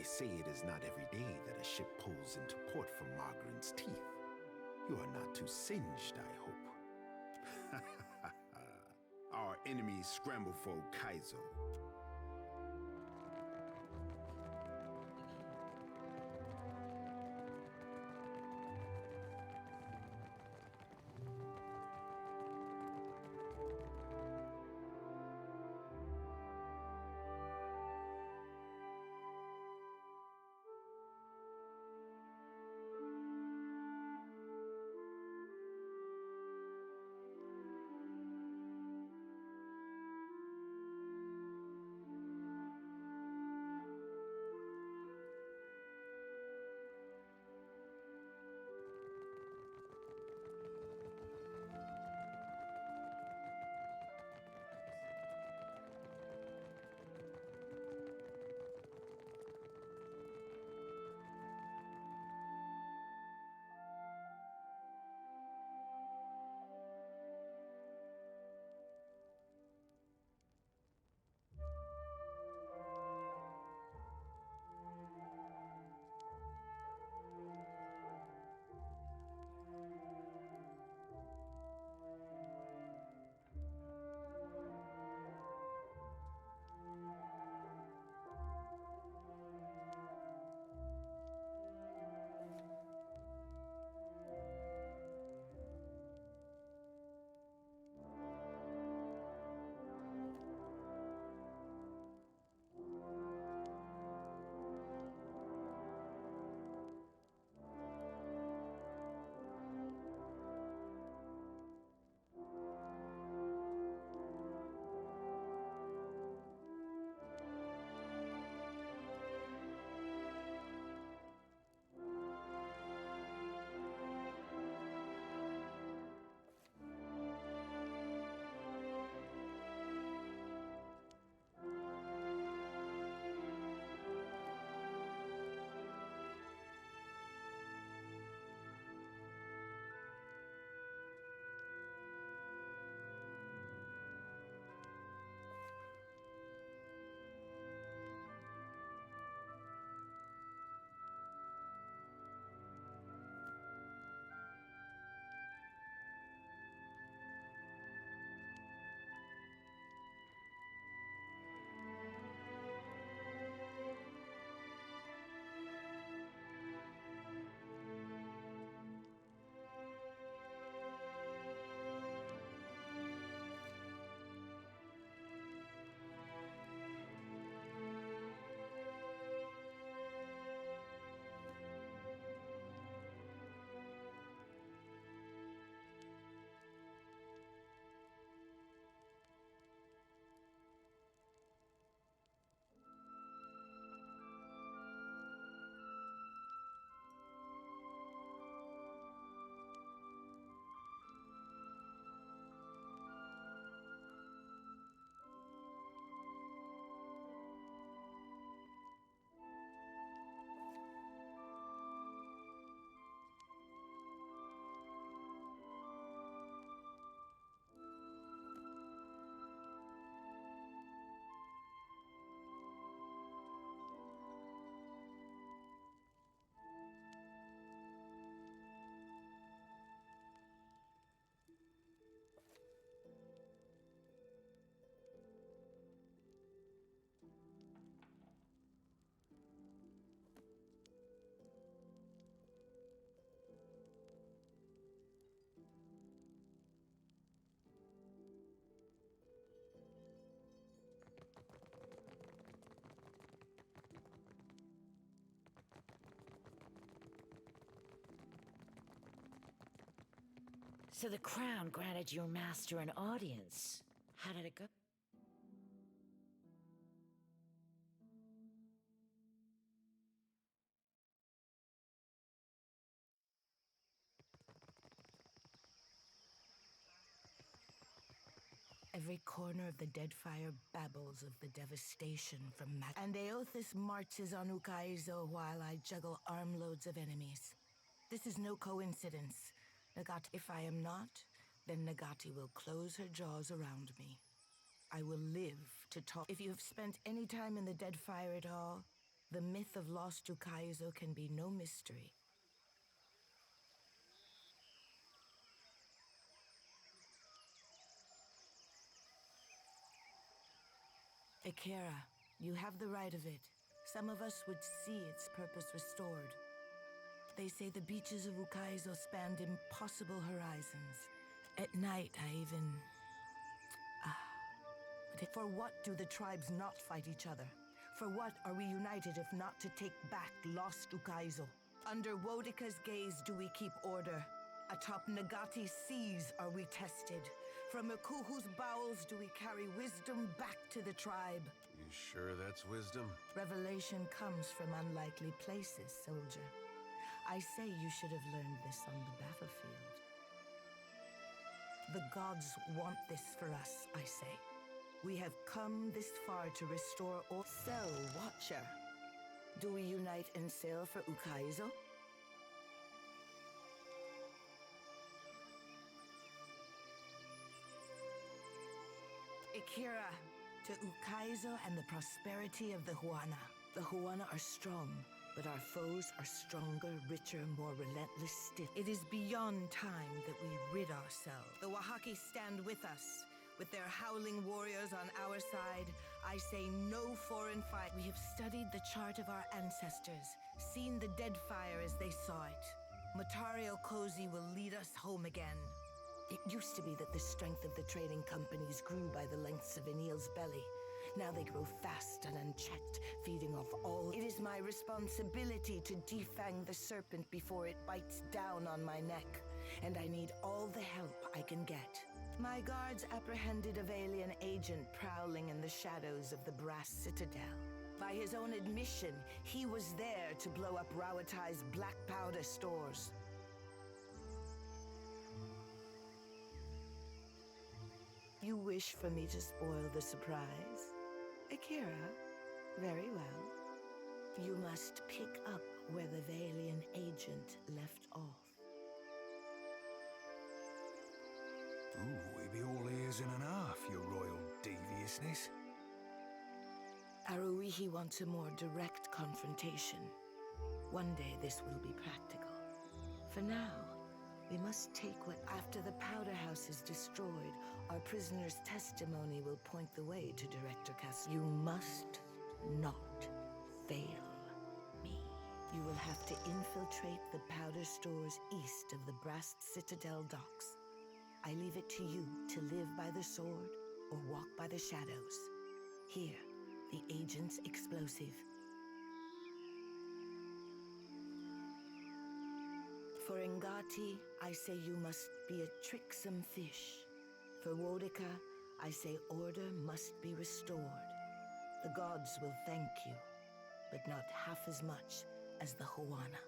say it is not every day that a ship pulls into port from Margaret's teeth. You are not too singed, I hope. Our enemies scramble for Ukaizo. So the crown granted your master an audience. How did it go? Every corner of the Deadfire babbles of the devastation from and Aothis marches on Ukaizo while I juggle armloads of enemies. This is no coincidence. Nagati, if I am not, then Nagati will close her jaws around me. I will live to talk. If you have spent any time in the Deadfire at all, The myth of lost Ukaizo can be no mystery. Akira, you have the right of it. Some of us would see its purpose restored. They say the beaches of Ukaizo spanned impossible horizons. At night, I even... But for what do the tribes not fight each other? For what are we united if not to take back lost Ukaizo? Under Wodika's gaze do we keep order. Atop Nagati's seas are we tested. From Ikuhu's bowels do we carry wisdom back to the tribe. You sure that's wisdom? Revelation comes from unlikely places, soldier. I say you should have learned this on the battlefield. The gods want this for us, I say. We have come this far to restore all. So, Watcher, do we unite and sail for Ukaizo? Akira, to Ukaizo and the prosperity of the Huana. The Huana are strong, but our foes are stronger, richer, more relentless still. It is beyond time that we rid ourselves. The Oaxaci stand with us. With their howling warriors on our side, I say no foreign fight. We have studied the chart of our ancestors, seen the Deadfire as they saw it. Matario Kozi will lead us home again. It used to be that the strength of the trading companies grew by the lengths of an eel's belly. Now they grow fast and unchecked, feeding off all. It is my responsibility to defang the serpent before it bites down on my neck, and I need all the help I can get. My guards apprehended a Valian agent prowling in the shadows of the Brass Citadel. By his own admission, he was there to blow up Rawatai's black powder stores. You wish for me to spoil the surprise? Akira, very well. You must pick up where the Valian agent left off. Ooh, we be all ears and an half, your royal deviousness. Aruihi wants a more direct confrontation. One day this will be practical. For now, we must take what... After the powder house is destroyed, our prisoner's testimony will point the way to Director Cass. You must not fail me. You will have to infiltrate the powder stores east of the Brass Citadel docks. I leave it to you to live by the sword or walk by the shadows. Here, the agent's explosive. For Ngati, I say you must be a tricksome fish. For Wodika, I say order must be restored. The gods will thank you, but not half as much as the Huana.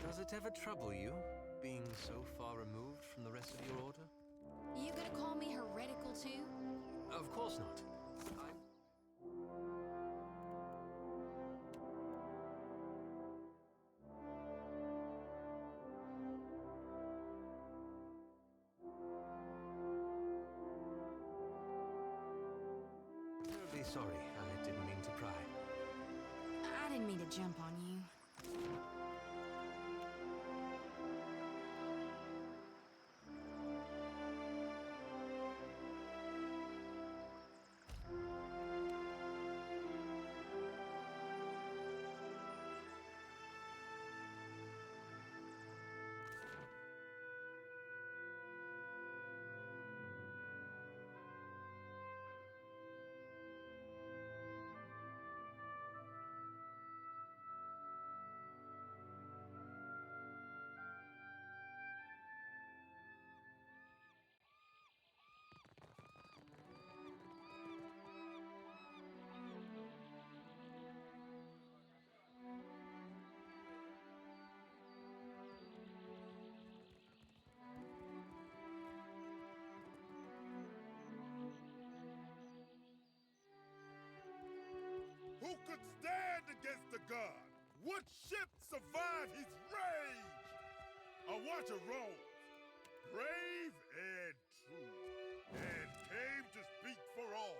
Does it ever trouble you, being so far removed from the rest of your order? You gonna call me heretical too? Of course not. Terribly sorry, I didn't mean to pry. I didn't mean to jump on you. could stand against the god? What ship survived his rage? A watcher rose, brave and true, and came to speak for all.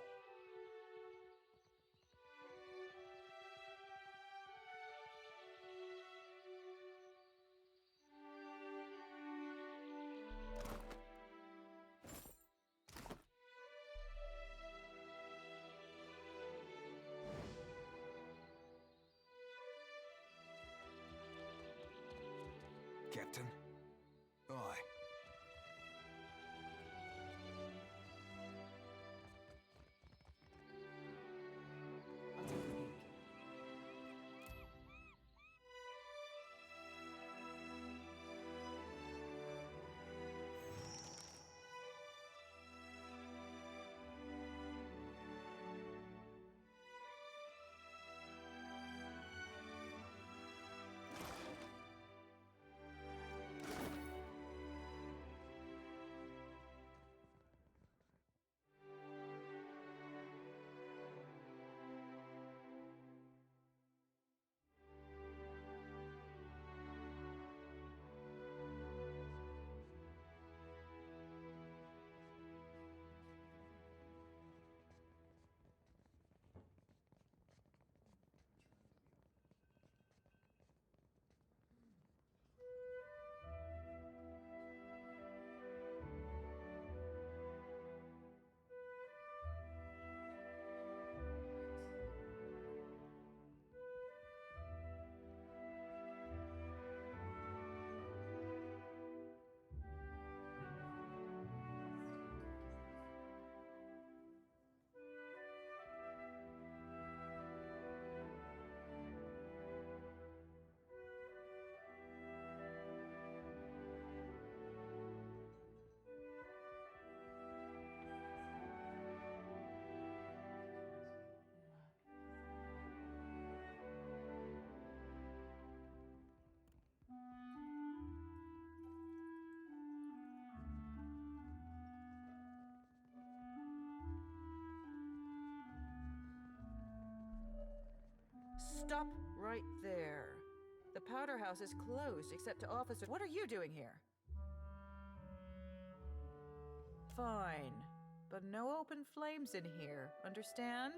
Captain? Aye. Stop right there. The powder house is closed except to officers. What are you doing here? Fine, but no open flames in here. Understand?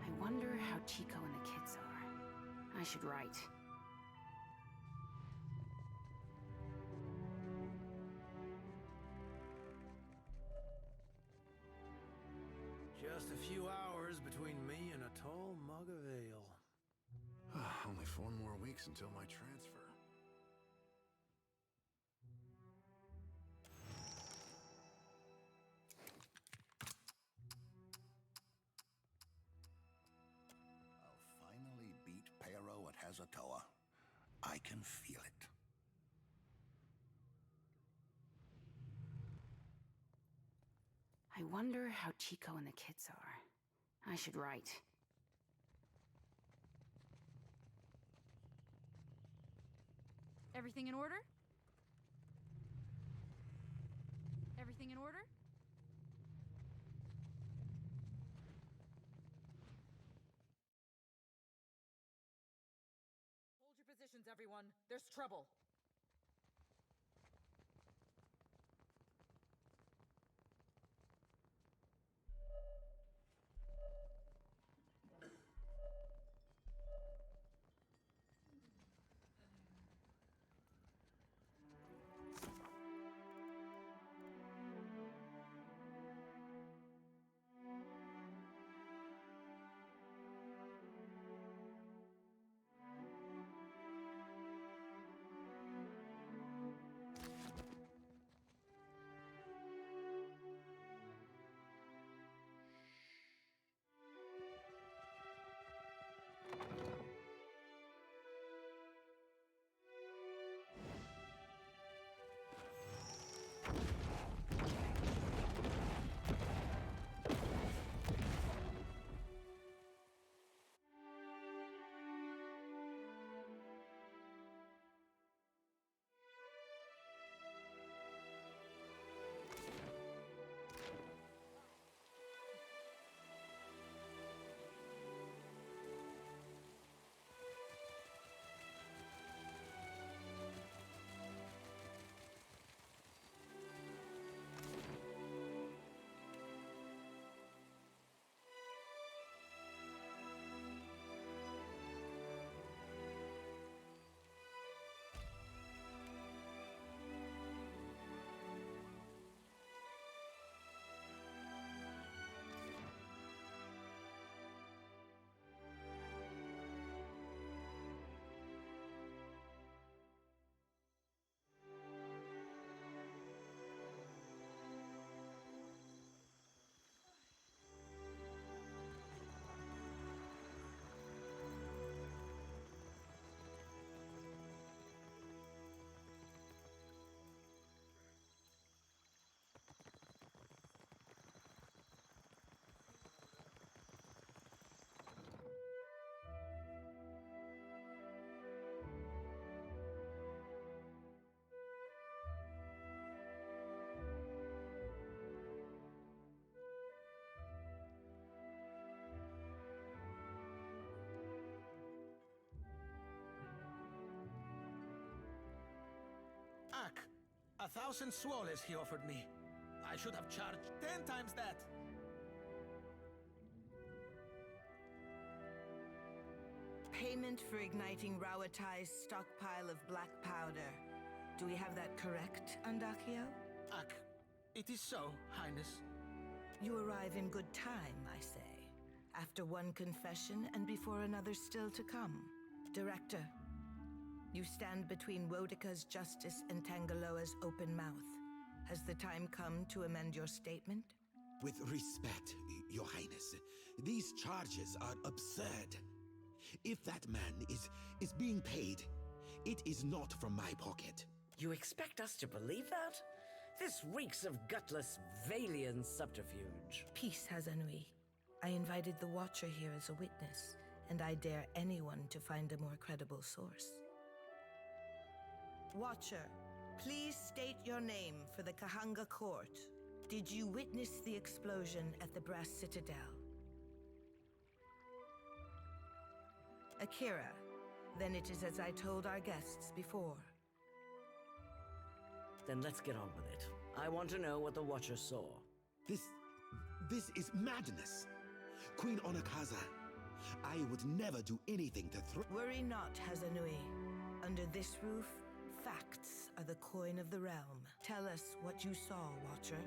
I wonder how Chico and the kids are. I should write. Just a few hours between me and a tall mug of ale. Only 4 more weeks until my transfer. I'll finally beat Pero at Hazatoa. I can feel it. I wonder how Chico and the kids are. I should write. Everything in order? Everything in order? Hold your positions, everyone. There's trouble. 1,000 swoles he offered me. I should have charged 10 times that. Payment for igniting Rawatai's stockpile of black powder. Do we have that correct, Andakio? Ak, it is so, Highness. You arrive in good time, I say. After one confession and before another still to come. Director, you stand between Wodika's justice and Tangaloa's open mouth. Has the time come to amend your statement? With respect, Your Highness, these charges are absurd. If that man is being paid, it is not from my pocket. You expect us to believe that? This reeks of gutless Valian subterfuge. Peace, Hazanui. I invited the Watcher here as a witness, and I dare anyone to find a more credible source. Watcher, please state your name for the Kahanga court. Did you witness the explosion at the Brass Citadel? Akira, then it is as I told our guests before. Then let's get on with it. I want to know what the Watcher saw. This is madness. Queen Onakaza, I would never do anything to Worry not, Hazanui. Under this roof, facts are the coin of the realm. Tell us what you saw, Watcher.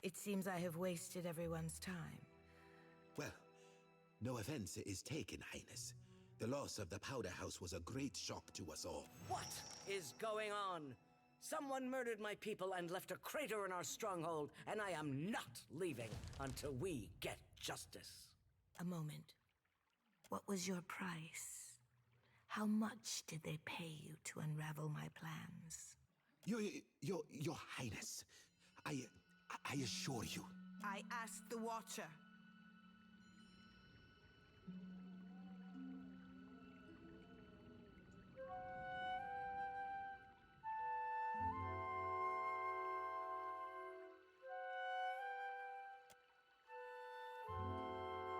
It seems I have wasted everyone's time. Well, no offense is taken, Highness. The loss of the Powder House was a great shock to us all. What is going on? Someone murdered my people and left a crater in our stronghold, and I am not leaving until we get justice. A moment. What was your price? How much did they pay you to unravel my plans? Your Highness, I assure you. I asked the Watcher.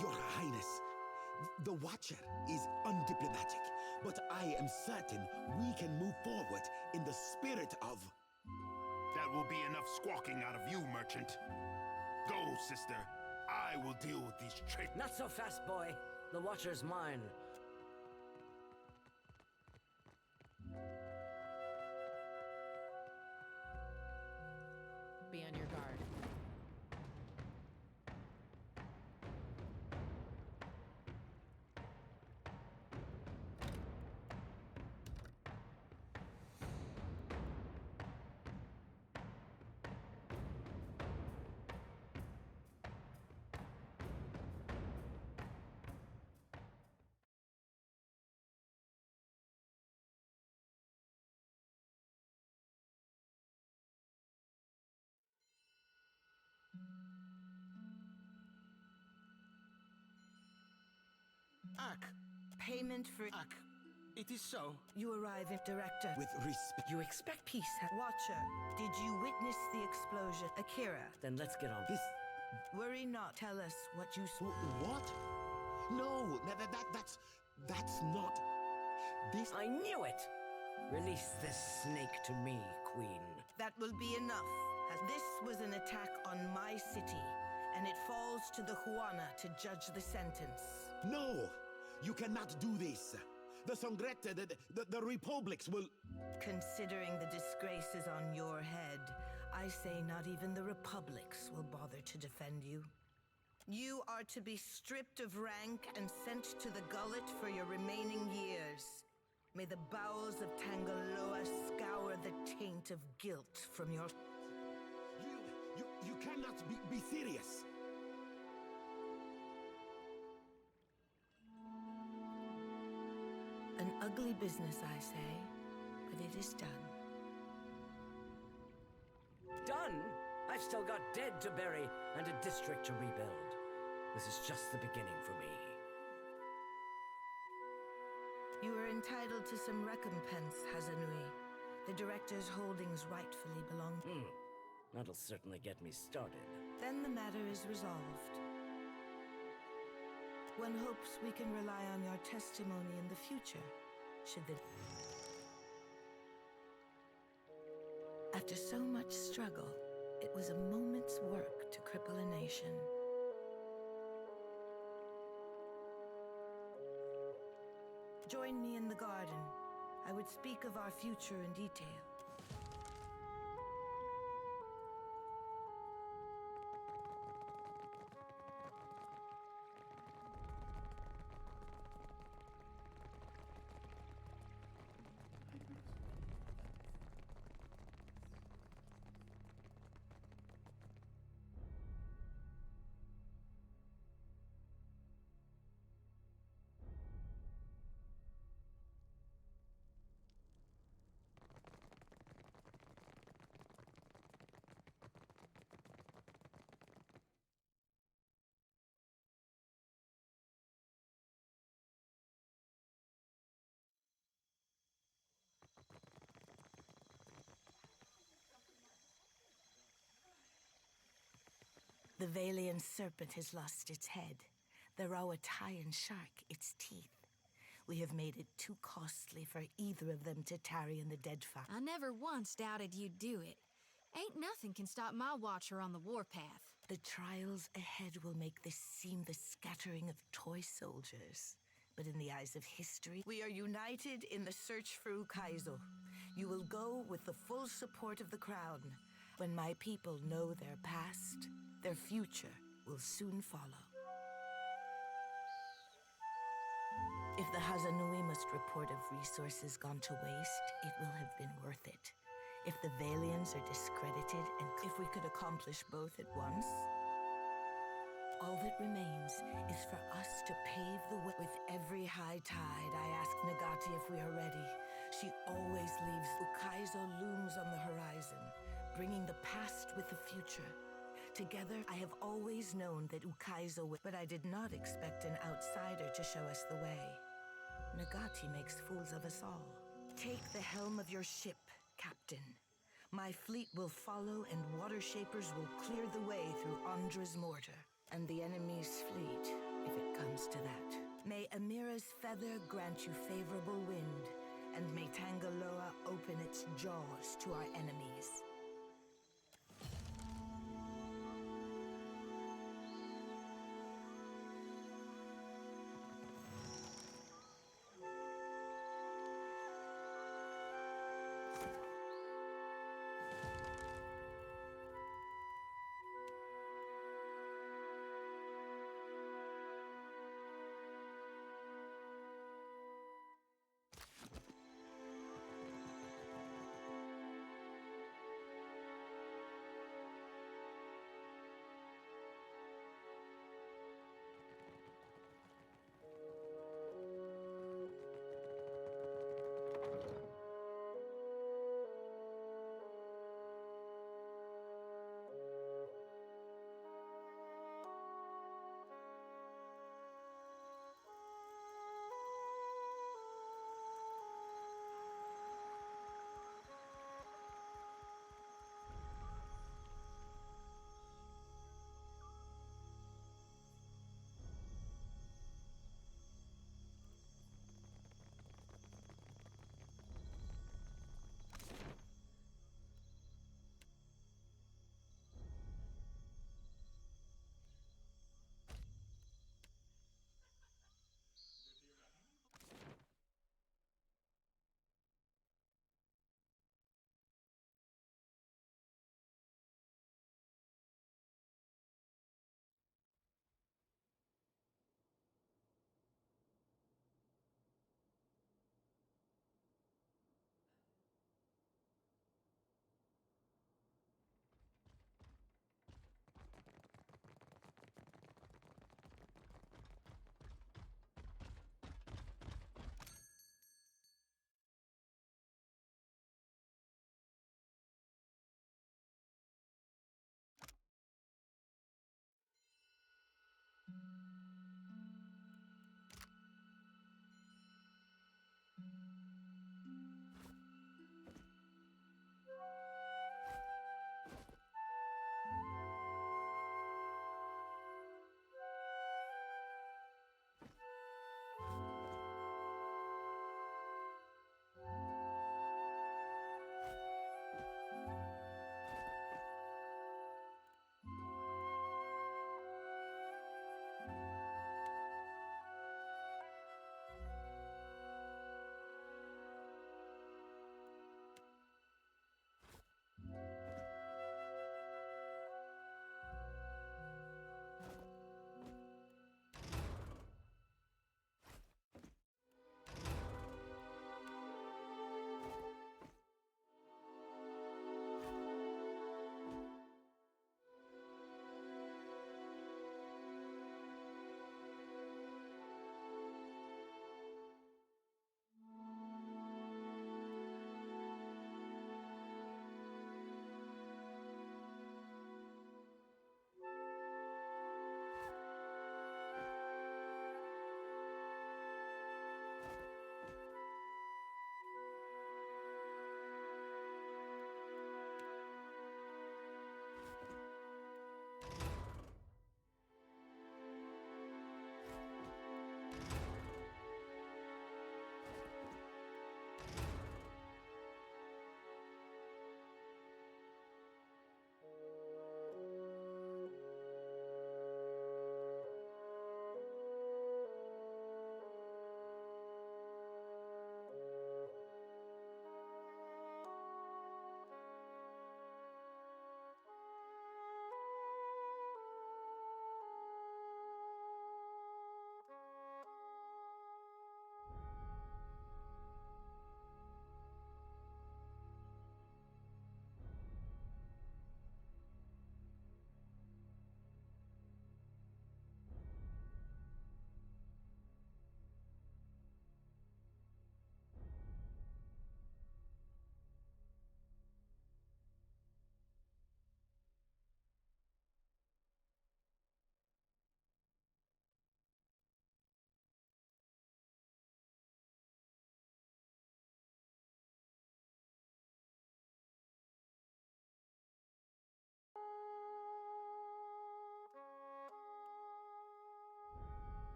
Your Highness, the Watcher is undiplomatic, but I am certain we can move forward in the spirit of... That will be enough squawking out of you, merchant. Go, sister. I will deal with these traitors. Not so fast, boy. The Watcher's mine. Be on your guard. Ak, Payment for... Ak, it is so. You arrive at Director. With respect... You expect Peace. Watcher, did you witness the explosion? Akira. Then let's get on. This... Worry not. Tell us what you saw. What? No, that's not... This... I knew it! Release this snake to me, Queen. That will be enough. This was an attack on my city, and it falls to the Huana to judge the sentence. No! You cannot do this! The Songrette, the Republics will... Considering the disgraces on your head, I say not even the Republics will bother to defend you. You are to be stripped of rank and sent to the gullet for your remaining years. May the bowels of Tangaloa scour the taint of guilt from your... You cannot be serious! An ugly business, I say, but it is done. Done? I've still got dead to bury and a district to rebuild. This is just the beginning for me. You are entitled to some recompense, Hazanui. The director's holdings rightfully belong. That'll certainly get me started. Then the matter is resolved. One hopes we can rely on your testimony in the future, should the... After so much struggle, it was a moment's work to cripple a nation. Join me in the garden. I would speak of our future in detail. The Valian serpent has lost its head. The Rawatayan shark its teeth. We have made it too costly for either of them to tarry in the Deadfire. I never once doubted you'd do it. Ain't nothing can stop my watcher on the warpath. The trials ahead will make this seem the scattering of toy soldiers. But in the eyes of history, we are united in the search for Ukaizo. You will go with the full support of the crown. When my people know their past, their future will soon follow. If the Hazanui must report of resources gone to waste, it will have been worth it. If the Valians are discredited, and if we could accomplish both at once, all that remains is for us to pave the way. With every high tide, I ask Nagati if we are ready. She always leaves. Ukaizo looms on the horizon, bringing the past with the future. Together, I have always known that Ukaizo would, but I did not expect an outsider to show us the way. Nagati makes fools of us all. Take the helm of your ship, Captain. My fleet will follow, and water shapers will clear the way through Andra's mortar. And the enemy's fleet, if it comes to that. May Amira's feather grant you favorable wind, and may Tangaloa open its jaws to our enemies.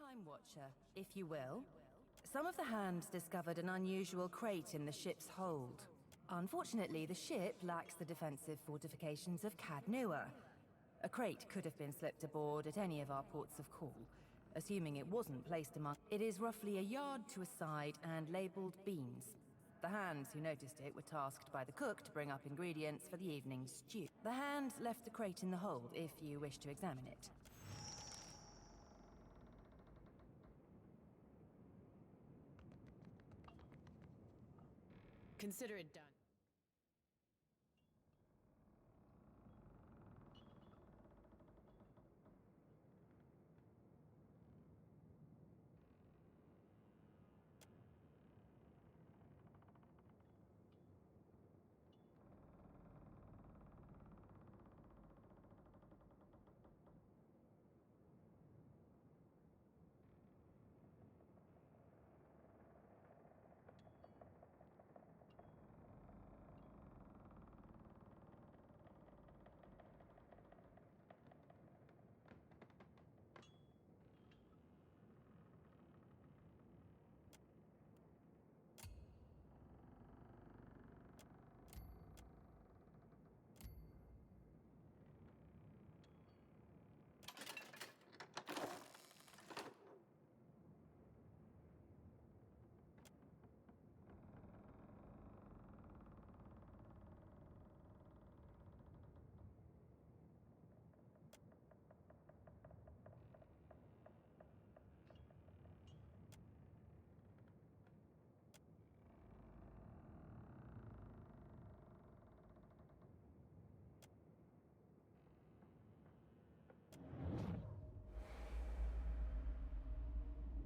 Time Watcher, if you will. Some of the hands discovered an unusual crate in the ship's hold. Unfortunately, the ship lacks the defensive fortifications of Cadnua. A crate could have been slipped aboard at any of our ports of call, assuming it wasn't placed among... It is roughly a yard to a side and labeled beans. The hands who noticed it were tasked by the cook to bring up ingredients for the evening's stew. The hand left the crate in the hold if you wish to examine it. Consider it done.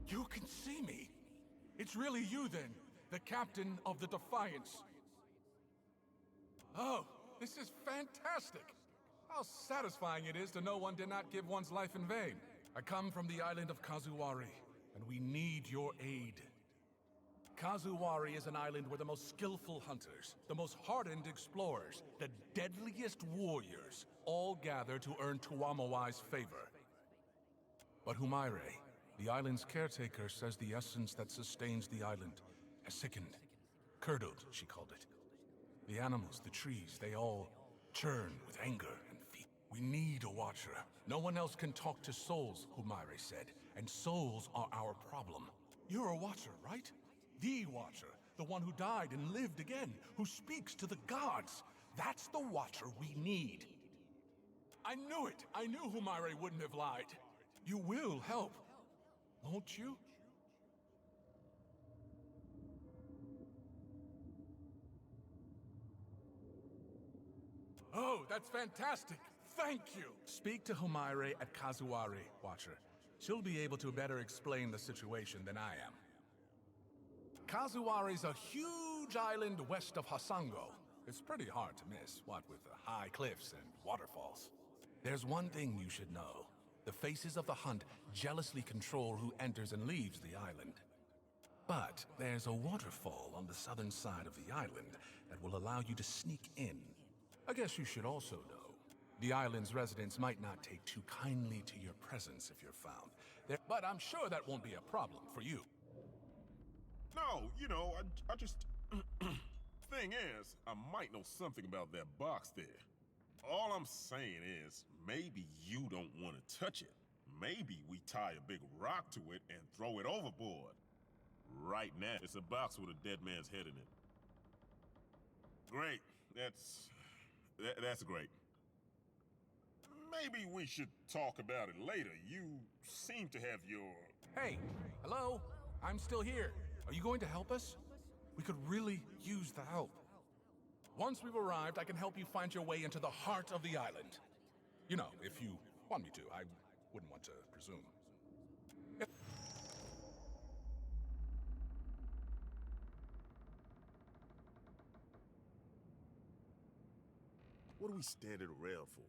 You can see me. It's really you then, the captain of the Defiance. Oh, this is fantastic. How satisfying it is to know one did not give one's life in vain. I come from the island of Kazuwari, and we need your aid. Kazuwari is an island where the most skillful hunters, the most hardened explorers, the deadliest warriors all gather to earn Tuamawai's favor. But Humaire, the island's caretaker, says the essence that sustains the island has sickened. Curdled, she called it. The animals, the trees, they all churn with anger and fear. We need a watcher. No one else can talk to souls, Humaire said, and souls are our problem. You're a watcher, right? The watcher, the one who died and lived again, who speaks to the gods. That's the watcher we need. I knew it! I knew Humaire wouldn't have lied. You will help, won't you? Oh, that's fantastic! Thank you! Speak to Humaire at Kazuwari, Watcher. She'll be able to better explain the situation than I am. Kazuwari's a huge island west of Hasango. It's pretty hard to miss, what with the high cliffs and waterfalls. There's one thing you should know. The faces of the hunt jealously control who enters and leaves the island. But there's a waterfall on the southern side of the island that will allow you to sneak in. I guess you should also know, the island's residents might not take too kindly to your presence if you're found. But I'm sure that won't be a problem for you. No, you know, I just... Thing is, I might know something about that box there. All I'm saying is, maybe you don't want to touch it. Maybe we tie a big rock to it and throw it overboard. Right now, it's a box with a dead man's head in it. Great. That's great. Maybe we should talk about it later. You seem to have your... Hey, hello? I'm still here. Are you going to help us? We could really use the help. Once we've arrived, I can help you find your way into the heart of the island. You know, if you want me to. I wouldn't want to presume. What are we standing around for?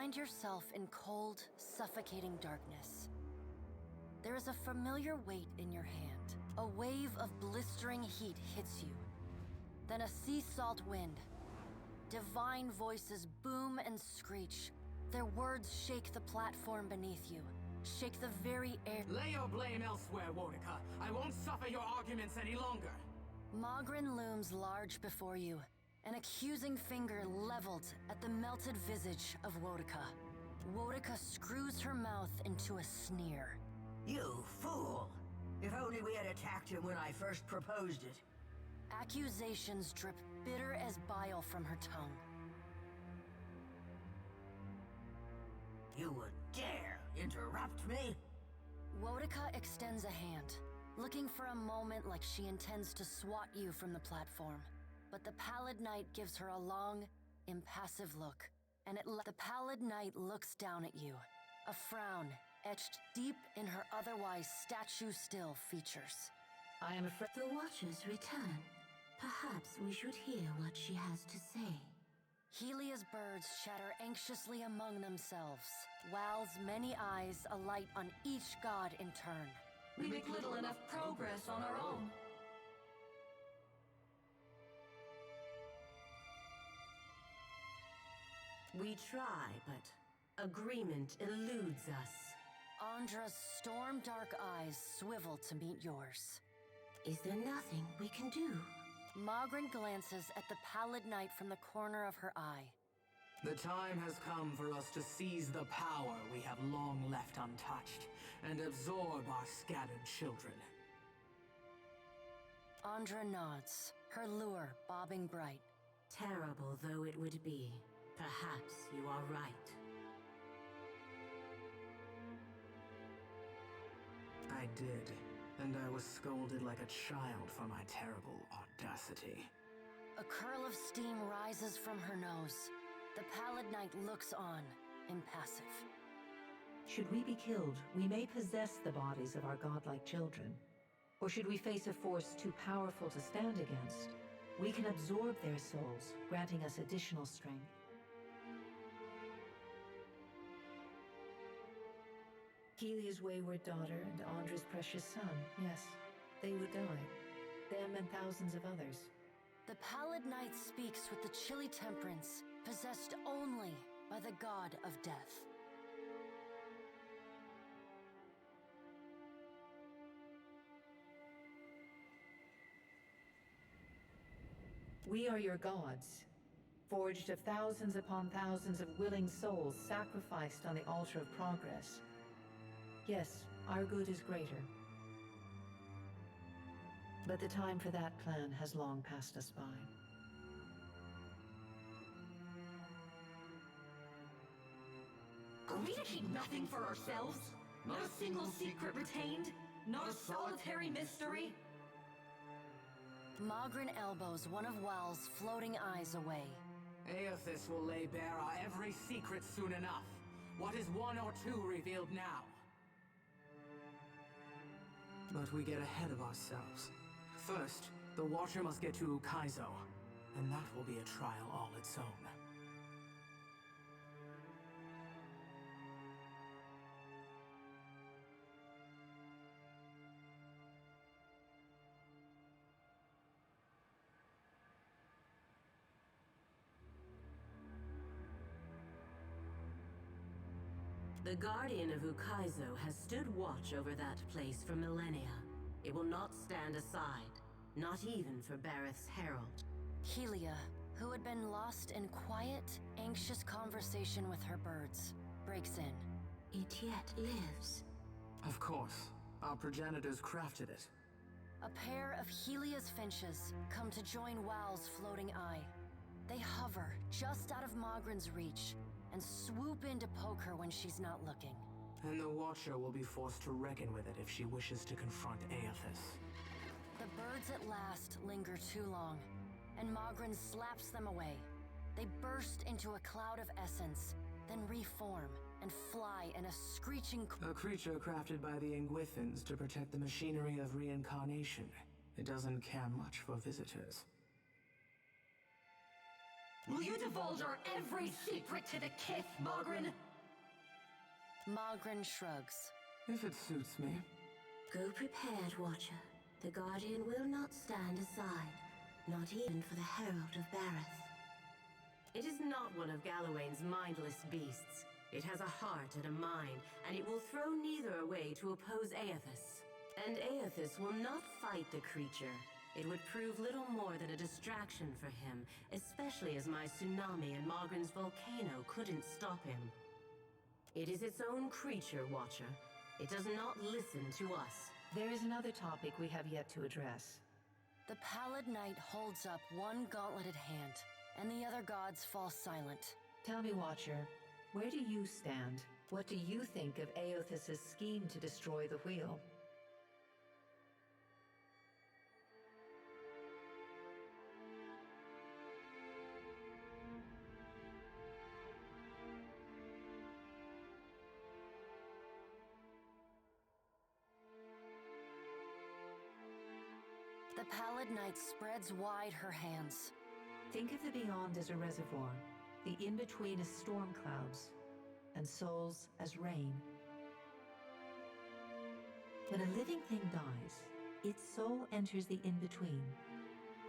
find yourself in cold, suffocating darkness. There is a familiar weight in your hand. A wave of blistering heat hits you. Then a sea salt wind. Divine voices boom and screech. Their words shake the platform beneath you. Shake the very air. Lay your blame elsewhere, Wodika. I won't suffer your arguments any longer. Mogren looms large before you, an accusing finger leveled at the melted visage of Wodika. Wodika screws her mouth into a sneer. You fool! If only we had attacked him when I first proposed it. Accusations drip bitter as bile from her tongue. You would dare interrupt me? Wodika extends a hand, looking for a moment like she intends to swat you from the platform. But the Pallid Knight gives her a long, impassive look, and the Pallid Knight looks down at you, a frown etched deep in her otherwise statue-still features. I am afraid the Watchers return. Perhaps we should hear what she has to say. Helia's birds chatter anxiously among themselves, Wal's many eyes alight on each god in turn. We make little enough progress on our own. We try, but agreement eludes us. Andra's storm-dark eyes swivel to meet yours. Is there nothing we can do? Mogren glances at the Pallid Knight from the corner of her eye. The time has come for us to seize the power we have long left untouched, and absorb our scattered children. Andra nods, her lure bobbing bright. Terrible though it would be, perhaps you are right. I did, and I was scolded like a child for my terrible audacity. A curl of steam rises from her nose. The Pallid Knight looks on, impassive. Should we be killed, we may possess the bodies of our godlike children. Or should we face a force too powerful to stand against, we can absorb their souls, granting us additional strength. Helia's wayward daughter and Andra's precious son, yes, they would die. Them and thousands of others. The Pallid Knight speaks with the chilly temperance, possessed only by the god of death. We are your gods, forged of thousands upon thousands of willing souls sacrificed on the altar of progress. Yes, our good is greater. But the time for that plan has long passed us by. Are we to keep nothing for ourselves? Not a single secret retained? Not a solitary mystery? Mogren elbows one of Wal's floating eyes away. Aethys will lay bare our every secret soon enough. What is one or two revealed now? But we get ahead of ourselves. First, the Watcher must get to Ukaizo, and that will be a trial all its own. The Guardian of Ukaizo has stood watch over that place for millennia. It will not stand aside, not even for Bareth's herald. Helia, who had been lost in quiet, anxious conversation with her birds, breaks in. It yet lives. Of course. Our progenitors crafted it. A pair of Helia's finches come to join Wal's floating eye. They hover just out of Mogren's reach, and swoop in to poke her when she's not looking. And the Watcher will be forced to reckon with it if she wishes to confront Aethys. The birds at last linger too long, and Mogren slaps them away. They burst into a cloud of essence, then reform and fly in a screeching... A creature crafted by the Ingwithans to protect the machinery of reincarnation. It doesn't care much for visitors. Will you divulge our every secret to the Kith, Mogren? Mogren shrugs. If it suits me. Go prepared, Watcher. The Guardian will not stand aside, not even for the Herald of Bareth. It is not one of Galawain's mindless beasts. It has a heart and a mind, and it will throw neither away to oppose Aethys. And Aethys will not fight the creature. It would prove little more than a distraction for him, especially as my tsunami and Mogren's volcano couldn't stop him. It is its own creature, Watcher. It does not listen to us. There is another topic we have yet to address. The Pallid Knight holds up one gauntleted hand, and the other gods fall silent. Tell me, Watcher, where do you stand? What do you think of Aethys' scheme to destroy the wheel? The Pallid Knight spreads wide her hands. Think of the beyond as a reservoir, the in-between as storm clouds, and souls as rain. When a living thing dies, its soul enters the in-between.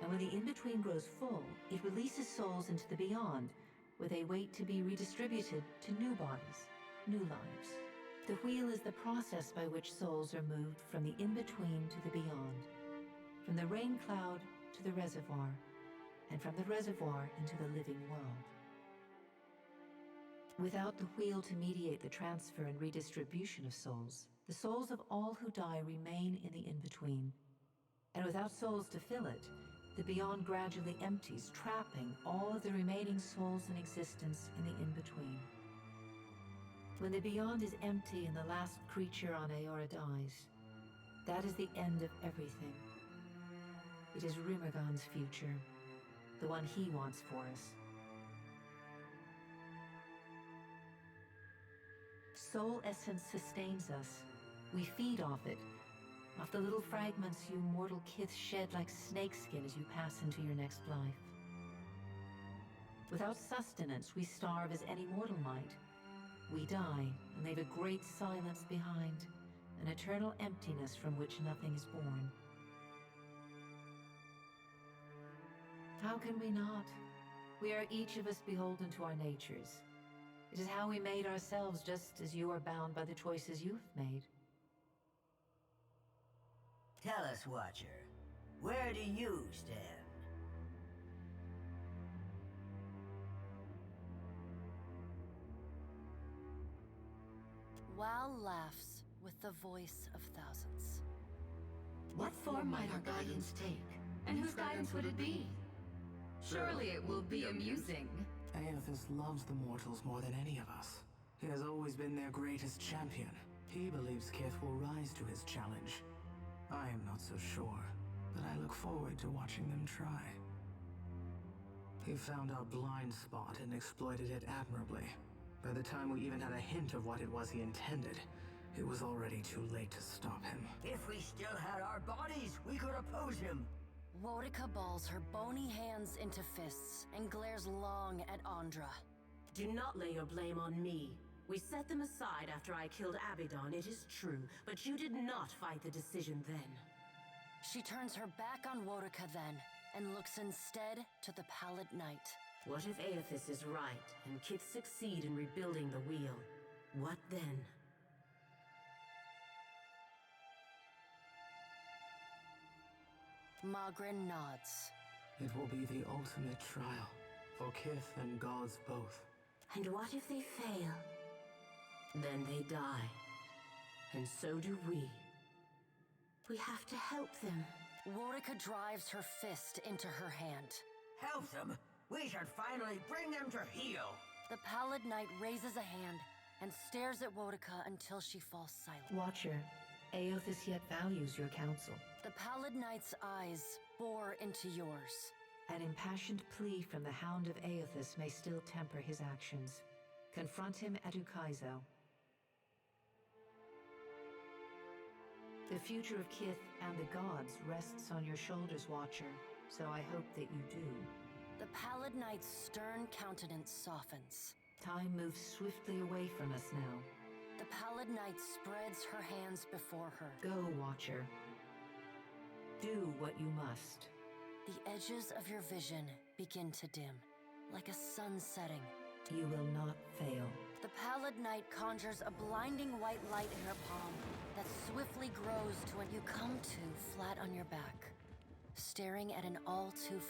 And when the in-between grows full, it releases souls into the beyond, where they wait to be redistributed to new bodies, new lives. The wheel is the process by which souls are moved from the in-between to the beyond. From the rain cloud to the reservoir, and from the reservoir into the living world. Without the wheel to mediate the transfer and redistribution of souls, the souls of all who die remain in the in-between. And without souls to fill it, the beyond gradually empties, trapping all of the remaining souls in existence in the in-between. When the beyond is empty and the last creature on Aora dies, that is the end of everything. It is Rimergon's future, the one he wants for us. Soul essence sustains us. We feed off it, off the little fragments you mortal kith shed like snakeskin as you pass into your next life. Without sustenance, we starve as any mortal might. We die and leave a great silence behind, an eternal emptiness from which nothing is born. How can we not? We are each of us beholden to our natures. It is how we made ourselves, just as you are bound by the choices you've made. Tell us, Watcher, where do you stand? Wal laughs with the voice of thousands. What form might our guidance take? And whose guidance would it be? Surely it will be amusing. Aethys loves the mortals more than any of us. He has always been their greatest champion. He believes Kith will rise to his challenge. I am not so sure, but I look forward to watching them try. He found our blind spot and exploited it admirably. By the time we even had a hint of what it was he intended, it was already too late to stop him. If we still had our bodies, we could oppose him. Wodika balls her bony hands into fists and glares long at Andra. Do not lay your blame on me. We set them aside after I killed Abaddon, it is true, but you did not fight the decision then. She turns her back on Wodika then, and looks instead to the Pallid Knight. What if Aethys is right, and Kith succeed in rebuilding the wheel? What then? Mogren nods. It will be the ultimate trial, for Kith and gods both. And what if they fail? Then they die. And so do we. We have to help them. Wodika drives her fist into her hand. Help them? We should finally bring them to heel. The Pallid Knight raises a hand and stares at Wodika until she falls silent. Watcher, Aethys yet values your counsel. The Pallid Knight's eyes bore into yours. An impassioned plea from the Hound of Aethys may still temper his actions. Confront him at Ukaizo. The future of Kith and the gods rests on your shoulders, Watcher, so I hope that you do. The Pallid Knight's stern countenance softens. Time moves swiftly away from us now. The Pallid Knight spreads her hands before her. Go, Watcher. Do what you must. The edges of your vision begin to dim, like a sun setting. You will not fail. The Pallid Knight conjures a blinding white light in her palm that swiftly grows to when you come to flat on your back, staring at an all too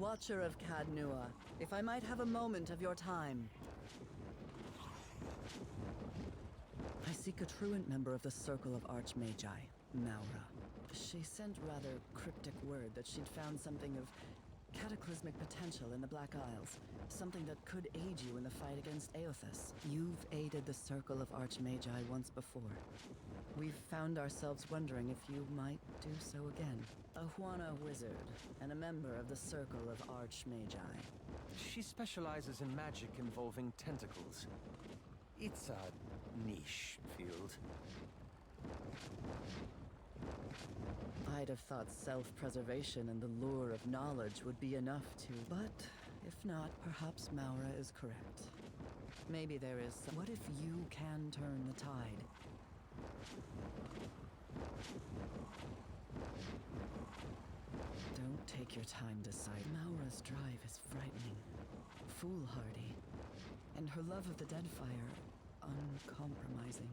Watcher of Cadnua, if I might have a moment of your time. I seek a truant member of the Circle of Archmagi, Maura. She sent rather cryptic word that she'd found something of cataclysmic potential in the Black Isles, something that could aid you in the fight against Aothas. You've aided the Circle of Archmagi once before. We've found ourselves wondering if you might do so again. A Huana wizard, and a member of the Circle of Archmagi. She specializes in magic involving tentacles. It's a niche field. I'd have thought self-preservation and the lure of knowledge would be enough to... But if not, perhaps Maura is correct. Maybe there is some... What if you can turn the tide? Don't take your time deciding. Maura's drive is frightening, foolhardy, and her love of the Deadfire uncompromising.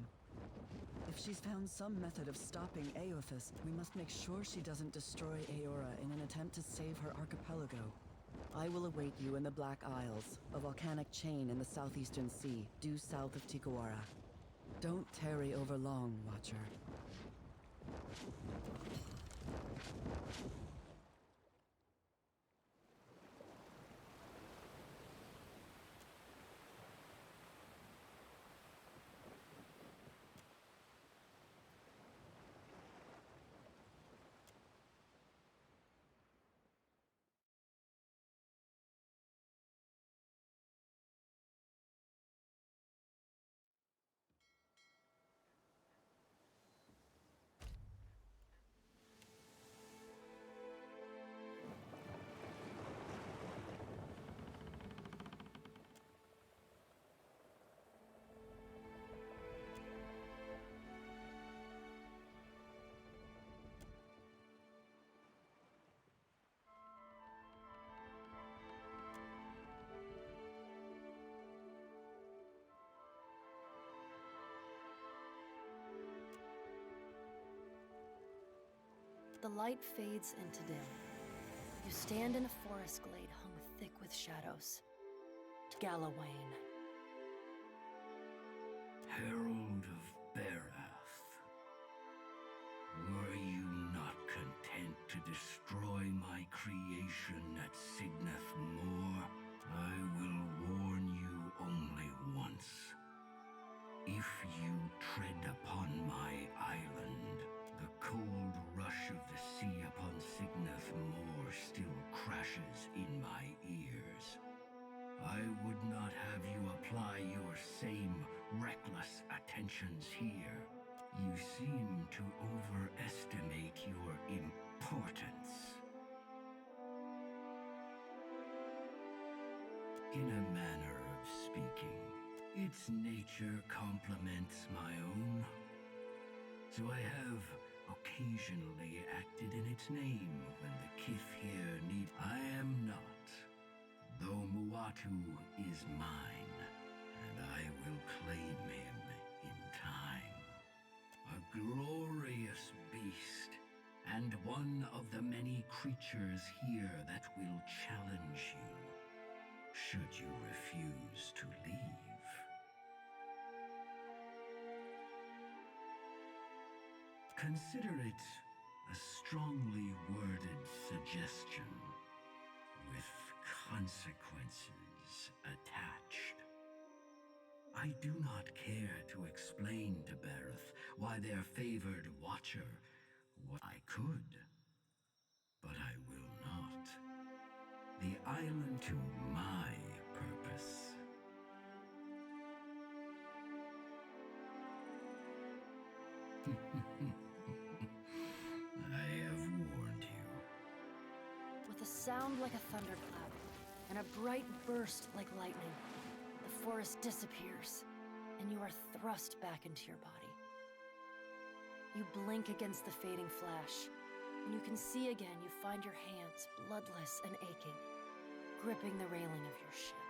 If she's found some method of stopping Aothas, we must make sure she doesn't destroy Aora in an attempt to save her archipelago. I will await you in the Black Isles, a volcanic chain in the southeastern sea, due south of Tikawara. Don't tarry over long, Watcher. The light fades into dim. You stand in a forest glade hung thick with shadows. Galawain. Herald of Barath, were you not content to destroy my creation at Signath Moor? I will warn you only once. If you tread upon my island, the cold rush of the sea upon Signath Moor still crashes in my ears. I would not have you apply your same reckless attentions here. You seem to overestimate your importance. In a manner of speaking, its nature complements my own. So I have occasionally acted in its name when the kith here need. I am not, though Muatu is mine, and I will claim him in time. A glorious beast, and one of the many creatures here that will challenge you, should you refuse to leave. Consider it a strongly worded suggestion with consequences attached. I do not care to explain to Barath why their favored watcher. What I could, but I will not. The island to my purpose. I have warned you. With a sound like a thunderclap, and a bright burst like lightning, the forest disappears, and you are thrust back into your body. You blink against the fading flash, and you can see again. You find your hands bloodless and aching, gripping the railing of your ship.